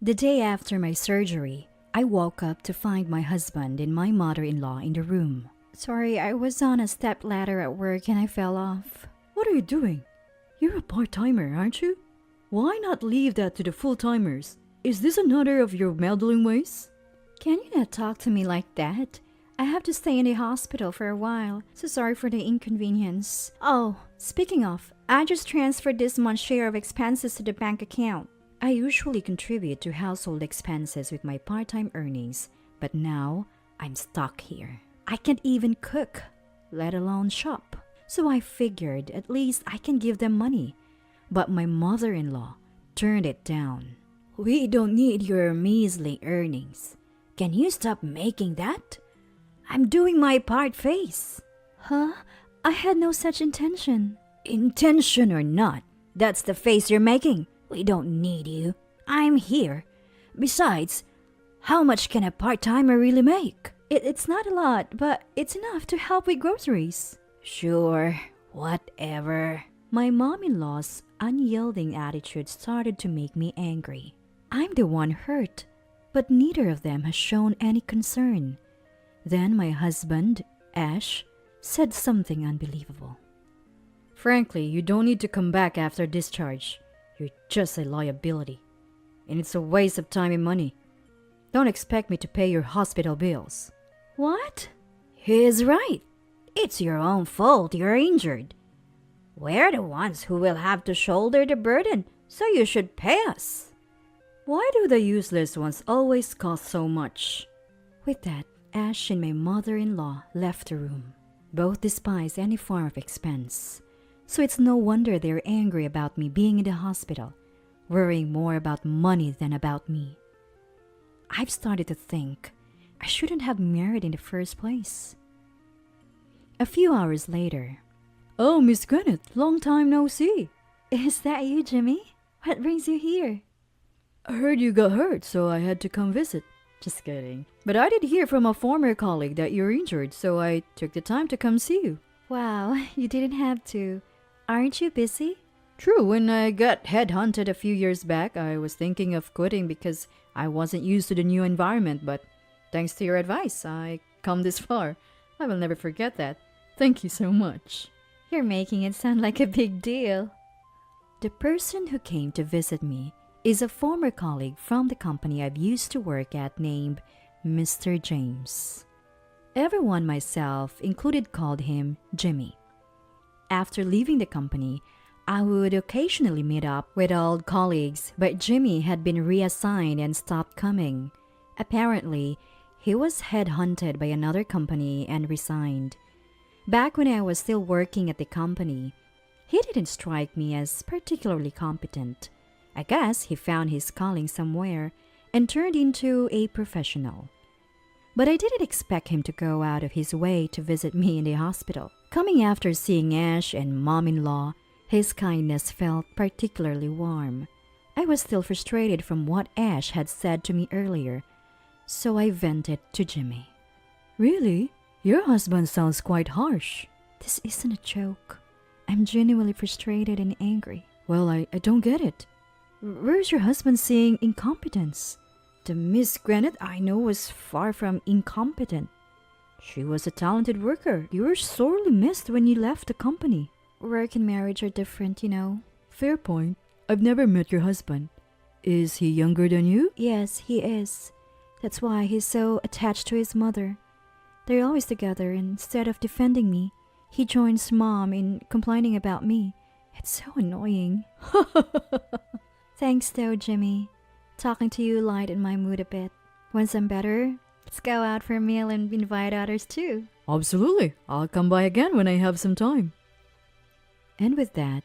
The day after my surgery, I woke up to find my husband and my mother-in-law in the room. Sorry, I was on a step ladder at work and I fell off. What are you doing? You're a part-timer, aren't you? Why not leave that to the full-timers? Is this another of your meddling ways? Can you not talk to me like that? I have to stay in the hospital for a while, so sorry for the inconvenience. Oh, speaking of, I just transferred this month's share of expenses to the bank account. I usually contribute to household expenses with my part-time earnings, but now I'm stuck here. I can't even cook, let alone shop. So I figured at least I can give them money. But my mother-in-law turned it down. We don't need your measly earnings. Can you stop making that? I'm doing my part face. Huh? I had no such intention. Intention or not, that's the face you're making. We don't need you. I'm here. Besides, how much can a part-timer really make? It's not a lot, but it's enough to help with groceries. Sure, whatever. My mom-in-law's unyielding attitude started to make me angry. I'm the one hurt, but neither of them has shown any concern. Then my husband, Ash, said something unbelievable. Frankly, you don't need to come back after discharge. You're just a liability. And it's a waste of time and money. Don't expect me to pay your hospital bills. What? He's right. It's your own fault you're injured. We're the ones who will have to shoulder the burden, so you should pay us. Why do the useless ones always cost so much? With that, Ash and my mother-in-law left the room. Both despise any form of expense. So it's no wonder they're angry about me being in the hospital, worrying more about money than about me. I've started to think I shouldn't have married in the first place. A few hours later. Oh, Miss Granite, long time no see. Is that you, Jimmy? What brings you here? I heard you got hurt, so I had to come visit. Just kidding. But I did hear from a former colleague that you're injured, so I took the time to come see you. Wow, you didn't have to. Aren't you busy? True, when I got headhunted a few years back, I was thinking of quitting because I wasn't used to the new environment, but thanks to your advice, I come this far. I will never forget that. Thank you so much. You're making it sound like a big deal. The person who came to visit me is a former colleague from the company I've used to work at named Mr. James. Everyone, myself included, called him Jimmy. After leaving the company, I would occasionally meet up with old colleagues, but Jimmy had been reassigned and stopped coming. Apparently, he was headhunted by another company and resigned. Back when I was still working at the company, he didn't strike me as particularly competent. I guess he found his calling somewhere and turned into a professional. But I didn't expect him to go out of his way to visit me in the hospital. Coming after seeing Ash and mom-in-law, his kindness felt particularly warm. I was still frustrated from what Ash had said to me earlier, so I vented to Jimmy. Really? Your husband sounds quite harsh. This isn't a joke. I'm genuinely frustrated and angry. Well, I don't get it. Where's your husband seeing incompetence? The Miss Granite I know was far from incompetent. She was a talented worker. You were sorely missed when you left the company. Work and marriage are different, you know. Fair point. I've never met your husband. Is he younger than you? Yes, he is. That's why he's so attached to his mother. They're always together, and instead of defending me, he joins Mom in complaining about me. It's so annoying. Thanks though, Jimmy. Talking to you lightened my mood a bit. Once I'm better, let's go out for a meal and invite others too. Absolutely. I'll come by again when I have some time. And with that,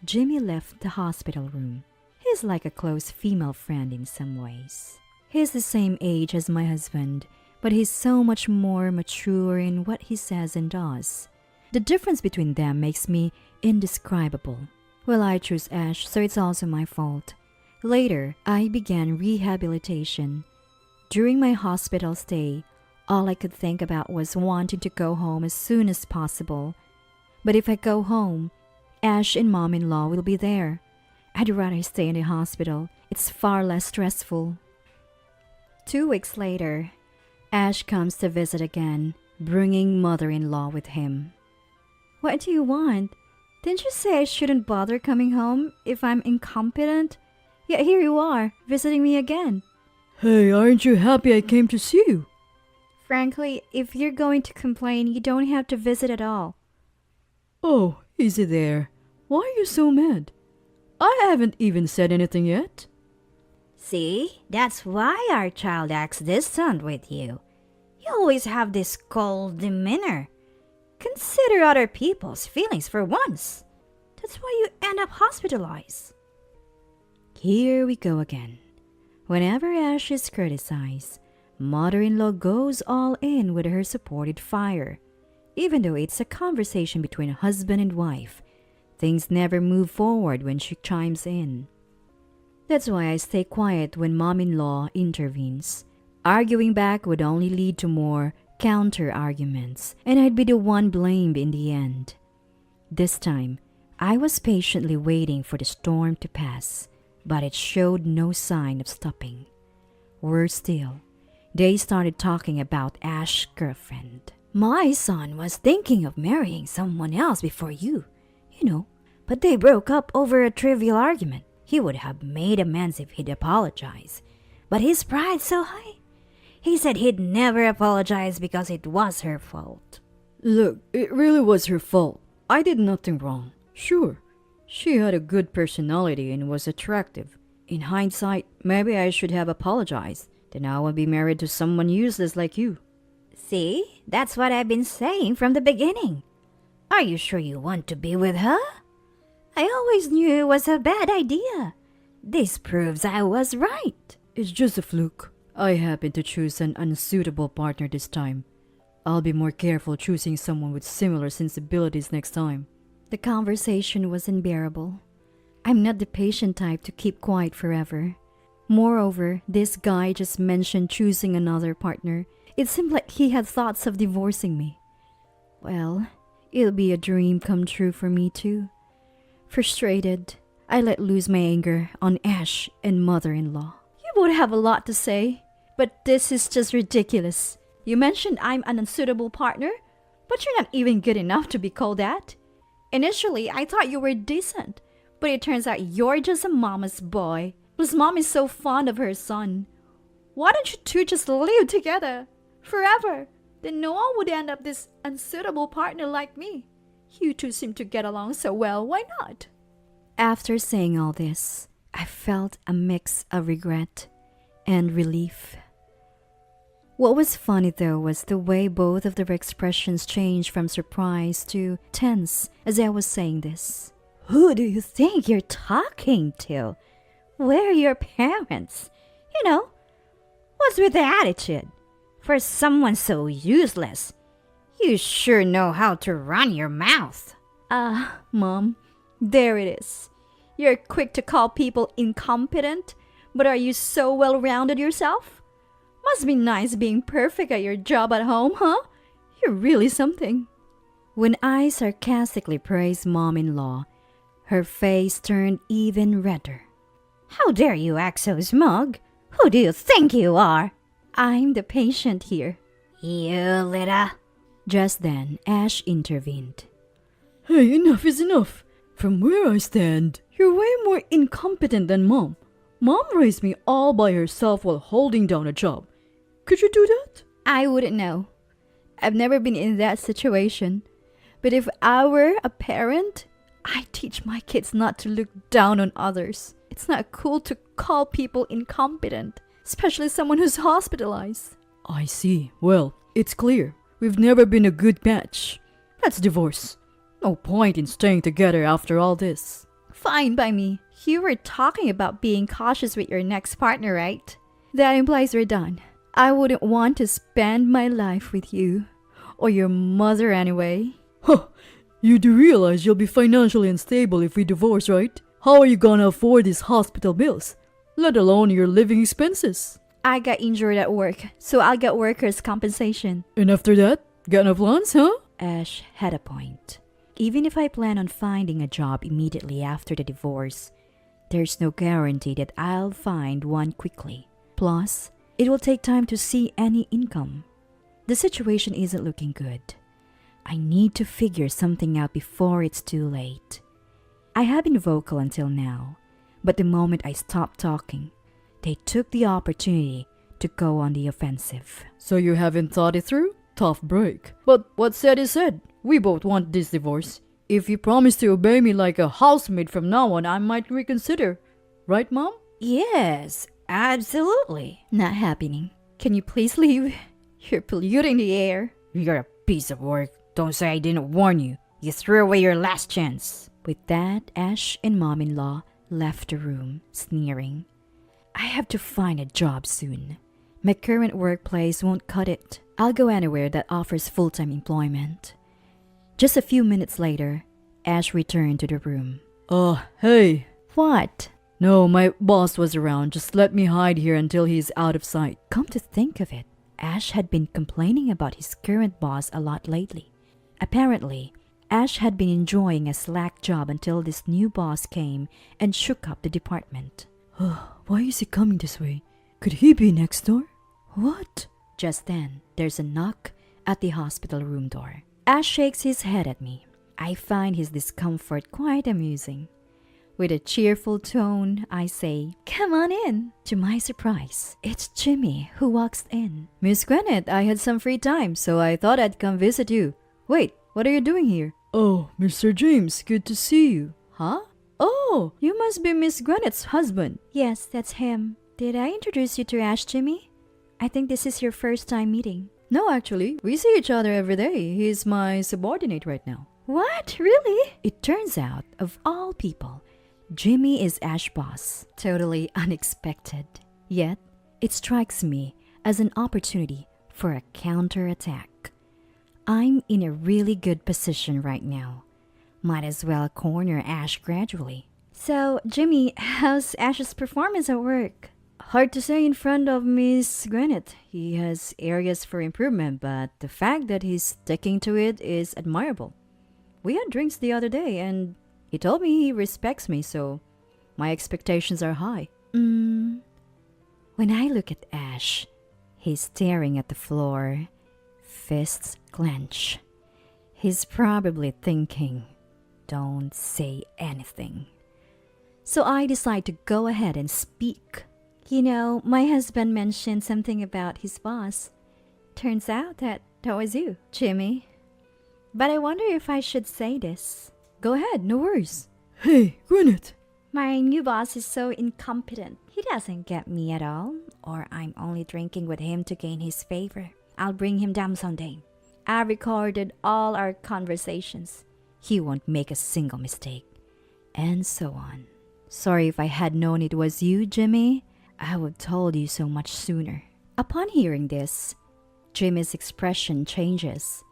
Jimmy left the hospital room. He's like a close female friend in some ways. He's the same age as my husband, but he's so much more mature in what he says and does. The difference between them makes me indescribable. Well, I chose Ash, so it's also my fault. Later, I began rehabilitation. During my hospital stay, all I could think about was wanting to go home as soon as possible. But if I go home, Ash and Mom-in-law will be there. I'd rather stay in the hospital. It's far less stressful. 2 weeks later, Ash comes to visit again, bringing mother-in-law with him. What do you want? Didn't you say I shouldn't bother coming home if I'm incompetent? Yet here you are, visiting me again. Hey, aren't you happy I came to see you? Frankly, if you're going to complain, you don't have to visit at all. Oh, easy there. Why are you so mad? I haven't even said anything yet. See, that's why our child acts distant with you. You always have this cold demeanor. Consider other people's feelings for once. That's why you end up hospitalized. Here we go again. Whenever Ash is criticized, mother-in-law goes all in with her supported fire. Even though it's a conversation between husband and wife, things never move forward when she chimes in. That's why I stay quiet when mom-in-law intervenes. Arguing back would only lead to more counter-arguments, and I'd be the one blamed in the end. This time, I was patiently waiting for the storm to pass, but it showed no sign of stopping. Worse still, they started talking about Ash's girlfriend. My son was thinking of marrying someone else before you, but they broke up over a trivial argument. He would have made amends if he'd apologized, but his pride's so high. He said he'd never apologize because it was her fault. Look, it really was her fault. I did nothing wrong. Sure, she had a good personality and was attractive. In hindsight, maybe I should have apologized. Then I would be married to someone useless like you. See, that's what I've been saying from the beginning. Are you sure you want to be with her? I always knew it was a bad idea. This proves I was right. It's just a fluke. I happened to choose an unsuitable partner this time. I'll be more careful choosing someone with similar sensibilities next time. The conversation was unbearable. I'm not the patient type to keep quiet forever. Moreover, this guy just mentioned choosing another partner. It seemed like he had thoughts of divorcing me. Well, it'll be a dream come true for me too. Frustrated, I let loose my anger on Ash and mother-in-law. You would have a lot to say, but this is just ridiculous. You mentioned I'm an unsuitable partner, but you're not even good enough to be called that. Initially, I thought you were decent, but it turns out you're just a mama's boy. Plus, mom is so fond of her son. Why don't you two just live together forever? Then no one would end up this unsuitable partner like me. You two seem to get along so well, why not? After saying all this, I felt a mix of regret and relief. What was funny though was the way both of their expressions changed from surprise to tense as I was saying this. Who do you think you're talking to? Where are your parents? What's with the attitude? For someone so useless, you sure know how to run your mouth. Mom, there it is. You're quick to call people incompetent, but are you so well-rounded yourself? Must be nice being perfect at your job at home, huh? You're really something. When I sarcastically praised mom-in-law, her face turned even redder. How dare you act so smug? Who do you think you are? I'm the patient here. You little... Just then, Ash intervened. Hey, enough is enough. From where I stand, you're way more incompetent than Mom. Mom raised me all by herself while holding down a job. Could you do that? I wouldn't know. I've never been in that situation. But if I were a parent, I'd teach my kids not to look down on others. It's not cool to call people incompetent, especially someone who's hospitalized. I see. Well, it's clear. We've never been a good match. Let's divorce. No point in staying together after all this. Fine by me. You were talking about being cautious with your next partner, right? That implies we're done. I wouldn't want to spend my life with you. Or your mother anyway. Huh. You do realize you'll be financially unstable if we divorce, right? How are you gonna afford these hospital bills? Let alone your living expenses. I got injured at work, so I'll get workers' compensation. And after that, got no plans, huh? Ash had a point. Even if I plan on finding a job immediately after the divorce, there's no guarantee that I'll find one quickly. Plus, it will take time to see any income. The situation isn't looking good. I need to figure something out before it's too late. I have been vocal until now, but the moment I stopped talking, they took the opportunity to go on the offensive. So you haven't thought it through? Tough break. But what's said is said. We both want this divorce. If you promise to obey me like a housemaid from now on, I might reconsider. Right, Mom? Yes, absolutely. Not happening. Can you please leave? You're polluting the air. You're a piece of work. Don't say I didn't warn you. You threw away your last chance. With that, Ash and Mom-in-law left the room, sneering. I have to find a job soon. My current workplace won't cut it. I'll go anywhere that offers full-time employment. Just a few minutes later, Ash returned to the room. Hey. What? No, my boss was around. Just let me hide here until he's out of sight. Come to think of it, Ash had been complaining about his current boss a lot lately. Apparently, Ash had been enjoying a slack job until this new boss came and shook up the department. Why is he coming this way? Could he be next door? What? Just then, there's a knock at the hospital room door. Ash shakes his head at me. I find his discomfort quite amusing. With a cheerful tone, I say, Come on in. To my surprise, it's Jimmy who walks in. Miss Granite, I had some free time, so I thought I'd come visit you. Wait, what are you doing here? Oh, Mr. James, good to see you. Huh? Oh, you must be Miss Granite's husband. Yes, that's him. Did I introduce you to Ash, Jimmy? I think this is your first time meeting. No, actually, we see each other every day. He's my subordinate right now. What? Really? It turns out, of all people, Jimmy is Ash's boss. Totally unexpected. Yet, it strikes me as an opportunity for a counterattack. I'm in a really good position right now. Might as well corner Ash gradually. So, Jimmy, how's Ash's performance at work? Hard to say in front of Miss Granite. He has areas for improvement, but the fact that he's sticking to it is admirable. We had drinks the other day, and he told me he respects me, so my expectations are high. When I look at Ash, he's staring at the floor, fists clench. He's probably thinking, don't say anything. So I decide to go ahead and speak. You know, my husband mentioned something about his boss. Turns out that was you, Jimmy. But I wonder if I should say this. Go ahead, no worries. Hey, Gwyneth. My new boss is so incompetent. He doesn't get me at all, or I'm only drinking with him to gain his favor. I'll bring him down someday. I recorded all our conversations. He won't make a single mistake. And so on. Sorry if I had known it was you, Jimmy. I would have told you so much sooner. Upon hearing this, Jimmy's expression changes,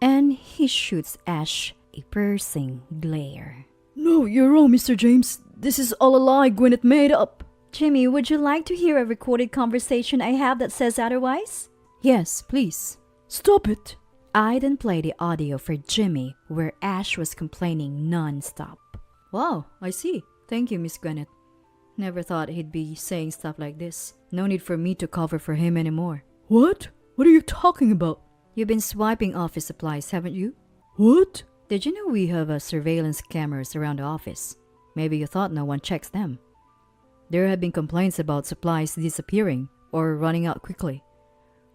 and he shoots Ash a piercing glare. No, you're wrong, Mr. James. This is all a lie Gwyneth made up. Jimmy, would you like to hear a recorded conversation I have that says otherwise? Yes, please. Stop it. I then play the audio for Jimmy where Ash was complaining non-stop. Wow, I see. Thank you, Miss Granite. Never thought he'd be saying stuff like this. No need for me to cover for him anymore. What? What are you talking about? You've been swiping office supplies, haven't you? What? Did you know we have surveillance cameras around the office? Maybe you thought no one checks them. There have been complaints about supplies disappearing or running out quickly.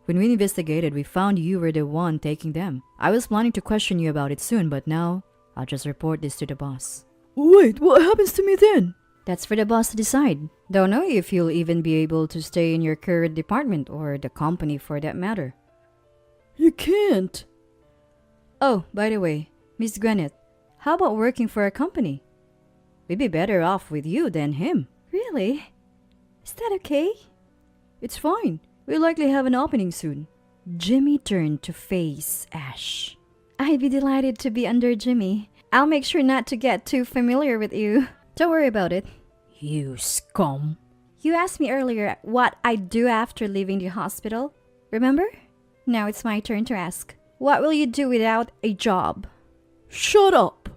When we investigated, we found you were the one taking them. I was planning to question you about it soon, but now I'll just report this to the boss. Wait, what happens to me then? That's for the boss to decide. Don't know if you'll even be able to stay in your current department or the company for that matter. You can't. Oh, by the way, Miss Granite, how about working for a company? We'd be better off with you than him. Really? Is that okay? It's fine. We'll likely have an opening soon. Jimmy turned to face Ash. I'd be delighted to be under Jimmy. I'll make sure not to get too familiar with you. Don't worry about it. You scum. You asked me earlier what I'd do after leaving the hospital. Remember? Now it's my turn to ask. What will you do without a job? Shut up!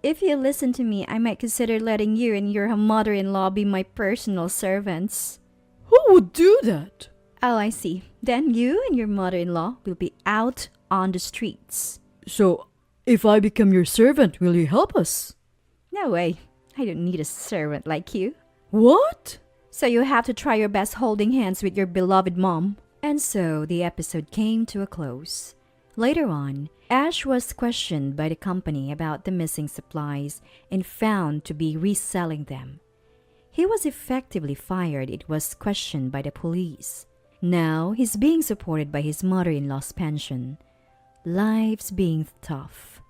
If you listen to me, I might consider letting you and your mother-in-law be my personal servants. Who would do that? Oh, I see. Then you and your mother-in-law will be out on the streets. So, if I become your servant, will you help us? No way. I don't need a servant like you. What? So you have to try your best holding hands with your beloved mom. And so the episode came to a close. Later on, Ash was questioned by the company about the missing supplies and found to be reselling them. He was effectively fired. It was questioned by the police. Now he's being supported by his mother-in-law's pension. Life's being tough.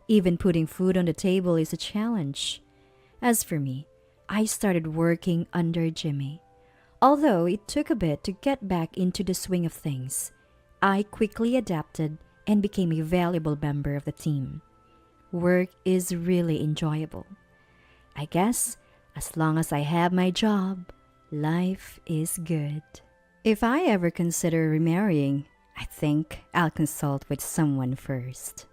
Even putting food on the table is a challenge. As for me, I started working under Jimmy. Although it took a bit to get back into the swing of things, I quickly adapted and became a valuable member of the team. Work is really enjoyable. I guess as long as I have my job, life is good. If I ever consider remarrying, I think I'll consult with someone first.